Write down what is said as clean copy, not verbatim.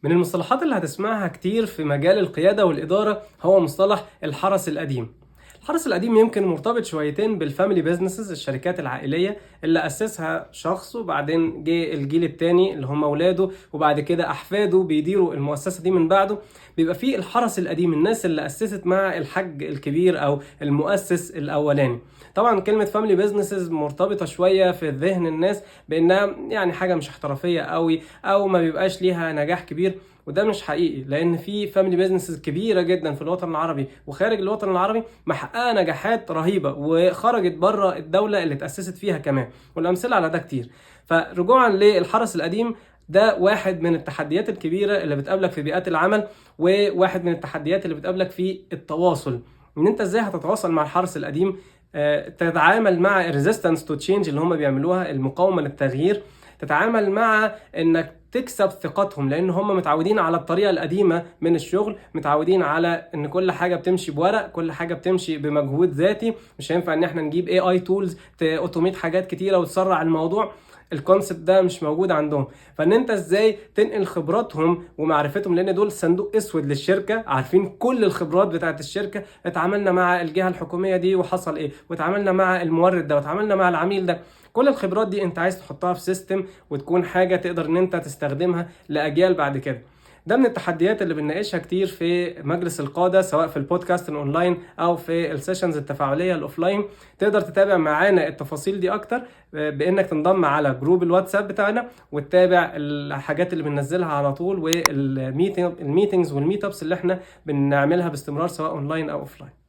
من المصطلحات اللي هتسمعها كتير في مجال القيادة والإدارة هو مصطلح الحرس القديم. الحرس القديم يمكن مرتبط شويتين بالفاميلي بيزنسز، الشركات العائلية اللي أسسها شخص وبعدين جه الجيل التاني اللي هم أولاده وبعد كده أحفاده بيديروا المؤسسة دي من بعده. بيبقى فيه الحرس القديم، الناس اللي أسست مع الحاج الكبير أو المؤسس الأولاني. طبعا كلمة فاميلي بيزنسز مرتبطة شوية في ذهن الناس بأنها يعني حاجة مش احترافية قوي أو ما بيبقاش ليها نجاح كبير، وده مش حقيقي، لان في فاميلي بيزنسز كبيره جدا في الوطن العربي وخارج الوطن العربي محققه نجاحات رهيبه وخرجت بره الدوله اللي اتاسست فيها كمان، والامثله على ده كتير. فرجوعا للحرس القديم، ده واحد من التحديات الكبيره اللي بتقابلك في بيئات العمل، وواحد من التحديات اللي بتقابلك في التواصل. ان انت ازاي هتتواصل مع الحرس القديم، تتعامل مع الريزيستنس تو تشينج اللي هم بيعملوها، المقاومه للتغيير، تتعامل مع انك تكسب ثقتهم، لان هم متعودين على الطريقه القديمه من الشغل، متعودين على ان كل حاجه بتمشي بورق، كل حاجه بتمشي بمجهود ذاتي. مش هينفع ان احنا نجيب AI تولز اوتوميت حاجات كتيره وتسرع الموضوع. الكونسبت ده مش موجود عندهم. فان انت ازاي تنقل خبراتهم ومعرفتهم، لان دول صندوق اسود للشركه، عارفين كل الخبرات بتاعت الشركه. اتعاملنا مع الجهه الحكوميه دي وحصل ايه، واتعاملنا مع المورد ده، واتعاملنا مع العميل ده. كل الخبرات دي انت عايز تحطها في سيستم وتكون حاجه تقدر ان انت تستخدمها لاجيال بعد كده. ده من التحديات اللي بنناقشها كتير في مجلس القادة، سواء في البودكاست الاونلاين او في السيشنز التفاعلية الاوفلاين. تقدر تتابع معانا التفاصيل دي اكتر بانك تنضم على جروب الواتساب بتاعنا وتتابع الحاجات اللي بننزلها على طول، والميتينجز والميت ابس اللي احنا بنعملها باستمرار سواء اونلاين او اوفلاين.